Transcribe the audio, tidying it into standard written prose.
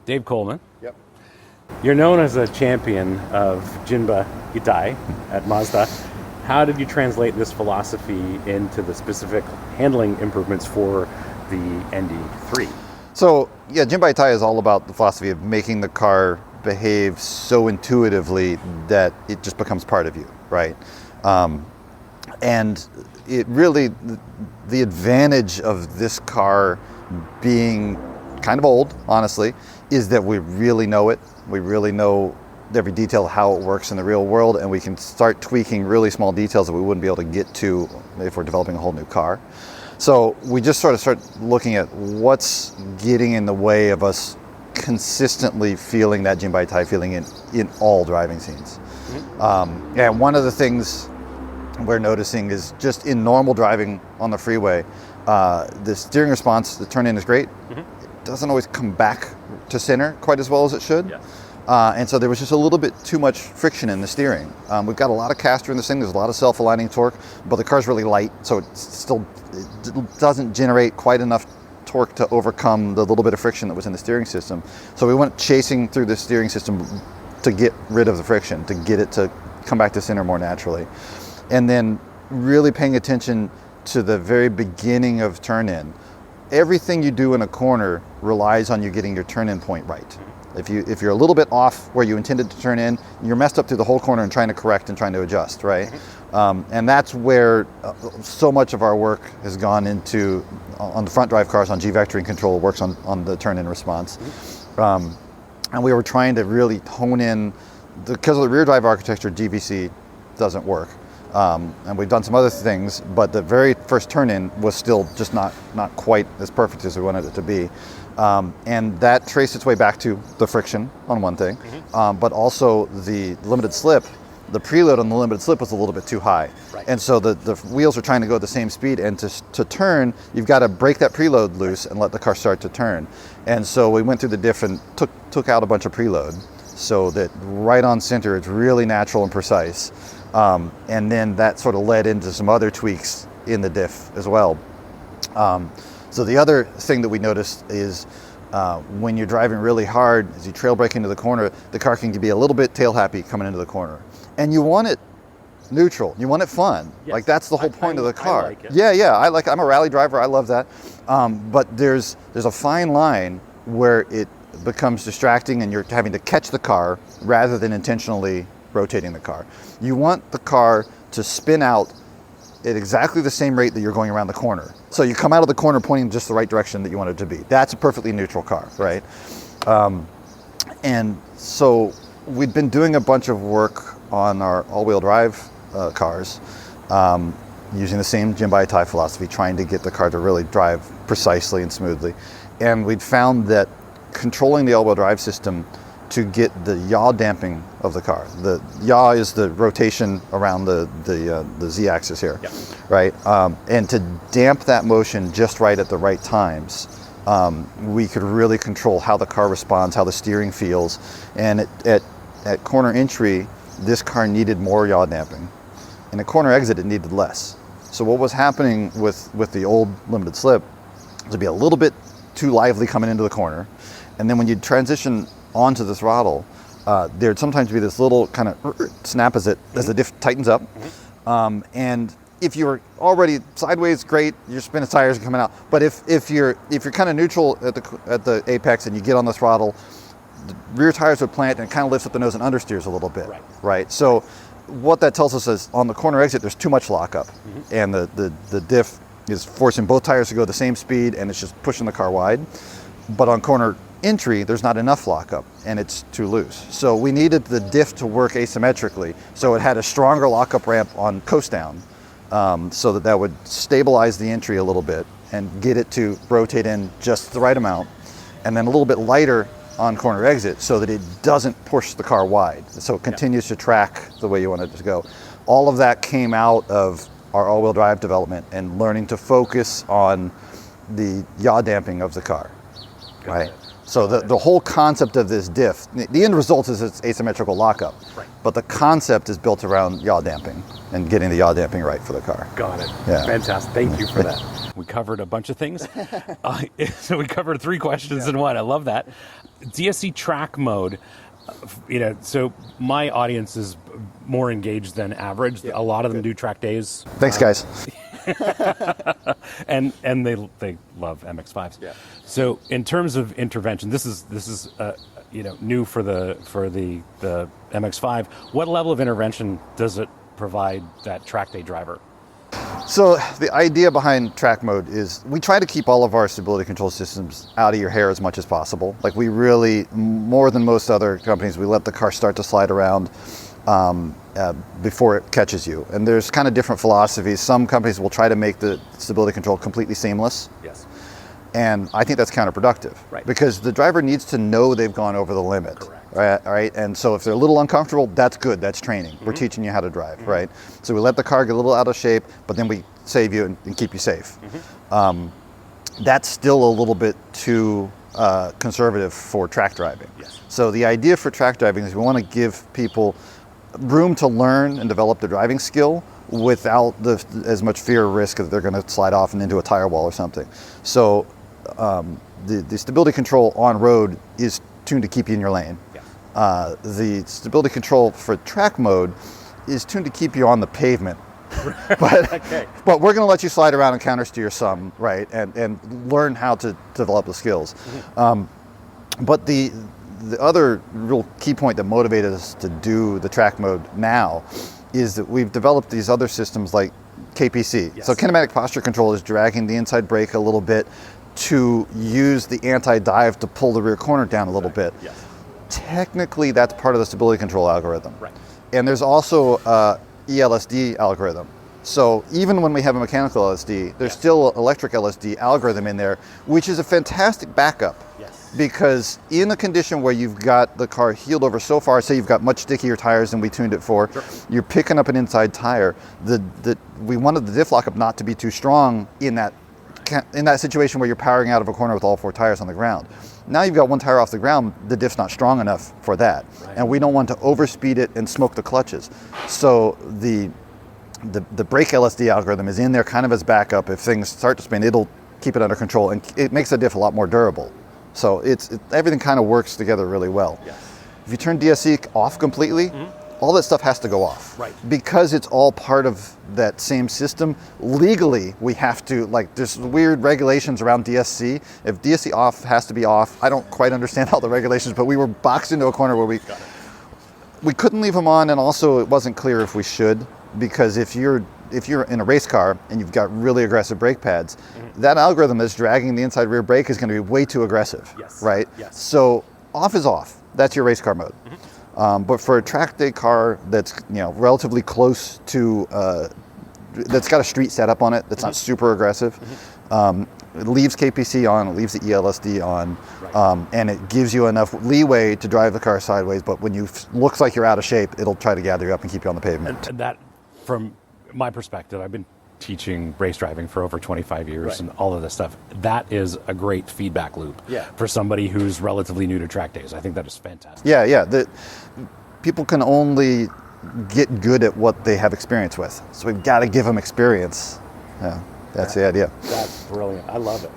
Dave Coleman. Yep. You're known as a champion of Jinba Ittai at Mazda. How did you translate this philosophy into the specific handling improvements for the ND3? So, yeah, Jinba Ittai is all about the philosophy of making the car behave so intuitively that it just becomes part of you, right? And it really, the advantage of this car being kind of old, honestly, is that we really know it. We really know every detail of how it works in the real world, and we can start tweaking really small details that we wouldn't be able to get to if we're developing a whole new car. So we just sort of start looking at what's getting in the way of us consistently feeling that Jinba Ittai feeling in all driving scenes. Mm-hmm. And one of the things we're noticing is just in normal driving on the freeway, the steering response, the turn in is great. Mm-hmm. It doesn't always come back to center quite as well as it should. Yes. And so there was just a little bit too much friction in the steering. We've got a lot of caster in this thing. There's a lot of self-aligning torque, but the car's really light, so it doesn't generate quite enough torque to overcome the little bit of friction that was in the steering system. So we went chasing through the steering system to get rid of the friction, to get it to come back to center more naturally. And then really paying attention to the very beginning of turn-in. Everything you do in a corner relies on you getting your turn-in point right. If you're a little bit off where you intended to turn in, you're messed up through the whole corner and trying to correct and trying to adjust, right? And that's where so much of our work has gone into, on the front drive cars, on G-vectoring control, works on the turn-in response. And we were trying to really hone in, because of the rear drive architecture, GVC doesn't work. And we've done some other things, but the very first turn-in was still just not quite as perfect as we wanted it to be. And that traced its way back to the friction on one thing, but also the limited slip. The preload on the limited slip was a little bit too high. Right. And so the wheels are trying to go at the same speed, and to turn, you've got to break that preload loose and let the car start to turn. And so we went through the diff and took out a bunch of preload so that right on center, it's really natural and precise. And then that sort of led into some other tweaks in the diff as well. So the other thing that we noticed is when you're driving really hard, as you trail brake into the corner, the car can be a little bit tail happy coming into the corner. And you want it neutral. You want it fun. Yes. Like that's the whole point of the car. I like it. Yeah. I'm a rally driver. I love that. But there's a fine line where it becomes distracting and you're having to catch the car rather than intentionally rotating the car. You want the car to spin out at exactly the same rate that you're going around the corner. So you come out of the corner pointing just the right direction that you want it to be. That's a perfectly neutral car, right? And so we'd been doing a bunch of work on our all-wheel drive cars, using the same Jinba Ittai philosophy, trying to get the car to really drive precisely and smoothly. And we'd found that controlling the all-wheel drive system to get the yaw damping of the car. The yaw is the rotation around the Z-axis here, yep. Right? And to damp that motion just right at the right times, we could really control how the car responds, how the steering feels. And at corner entry, this car needed more yaw damping. And at corner exit, it needed less. So what was happening with the old limited slip was to be a little bit too lively coming into the corner. And then when you transition onto the throttle, there'd sometimes be this little kind of snap as the diff tightens up. And if you're already sideways, great, your spin tires are coming out. But if you're kind of neutral at the apex and you get on the throttle, the rear tires would plant and it kind of lifts up the nose and understeers a little bit, right? So what that tells us is on the corner exit, there's too much lockup, and the diff is forcing both tires to go the same speed, and it's just pushing the car wide. But on corner entry, there's not enough lockup and it's too loose. So we needed the diff to work asymmetrically. So it had a stronger lockup ramp on coast down, so that would stabilize the entry a little bit and get it to rotate in just the right amount. And then a little bit lighter on corner exit so that it doesn't push the car wide. So it continues to track the way you want it to go. All of that came out of our all-wheel drive development and learning to focus on the yaw damping of the car, right? So the whole concept of this diff, the end result is it's asymmetrical lockup, but the concept is built around yaw damping and getting the yaw damping right for the car. Got it. Yeah. Fantastic. Thank you for that. We covered a bunch of things. So we covered 3 questions in one. I love that. DSC track mode. So my audience is more engaged than average. A lot of them do track days. Thanks, guys. and they love MX-5s. Yeah. So in terms of intervention, this is new for the MX-5. What level of intervention does it provide that track day driver? So the idea behind track mode is we try to keep all of our stability control systems out of your hair as much as possible. Like we really, more than most other companies, we let the car start to slide around before it catches you. And there's kind of different philosophies. Some companies will try to make the stability control completely seamless. Yes. And I think that's counterproductive. Right. Because the driver needs to know they've gone over the limit. Correct. Right? And so if they're a little uncomfortable, that's good. That's training. We're teaching you how to drive, right? So we let the car get a little out of shape, but then we save you and keep you safe. That's still a little bit too conservative for track driving. Yes. So the idea for track driving is we want to give people room to learn and develop their driving skill without as much fear or risk that they're going to slide off and into a tire wall or something. So the stability control on road is tuned to keep you in your lane. Yeah. The stability control for track mode is tuned to keep you on the pavement. But we're going to let you slide around and countersteer some, right, and learn how to develop the skills. But the other real key point that motivated us to do the track mode now is that we've developed these other systems like KPC. Yes. So kinematic posture control is dragging the inside brake a little bit to use the anti-dive to pull the rear corner down a little bit. Yes. Technically, that's part of the stability control algorithm. Right. And there's also ELSD algorithm. So even when we have a mechanical LSD, there's still an electric LSD algorithm in there, which is a fantastic backup. Yes. Because in a condition where you've got the car heeled over so far, say you've got much stickier tires than we tuned it for, you're picking up an inside tire. We wanted the diff lockup not to be too strong in that situation where you're powering out of a corner with all 4 tires on the ground. Now you've got 1 tire off the ground, the diff's not strong enough for that. Right. And we don't want to overspeed it and smoke the clutches. So the brake LSD algorithm is in there kind of as backup. If things start to spin, it'll keep it under control, and it makes the diff a lot more durable. So everything kind of works together really well. Yes. If you turn DSC off completely, all that stuff has to go off. Right. Because it's all part of that same system. Legally, we have to, there's weird regulations around DSC. If DSC off has to be off, I don't quite understand all the regulations, but we were boxed into a corner where we couldn't leave them on, and also it wasn't clear if we should, because if you're in a race car and you've got really aggressive brake pads, that algorithm that's dragging the inside rear brake is going to be way too aggressive, right? Yes. So off is off. That's your race car mode. But for a track day car that's relatively close to, that's got a street setup on it, that's not super aggressive, it leaves KPC on, it leaves the ELSD on, and it gives you enough leeway to drive the car sideways, but when you looks like you're out of shape, it'll try to gather you up and keep you on the pavement. And that, from my perspective, I've been teaching race driving for over 25 years and all of this stuff. That is a great feedback loop for somebody who's relatively new to track days. I think that is fantastic. Yeah. People can only get good at what they have experience with. So we've got to give them experience. Yeah, that's the idea. That's brilliant. I love it.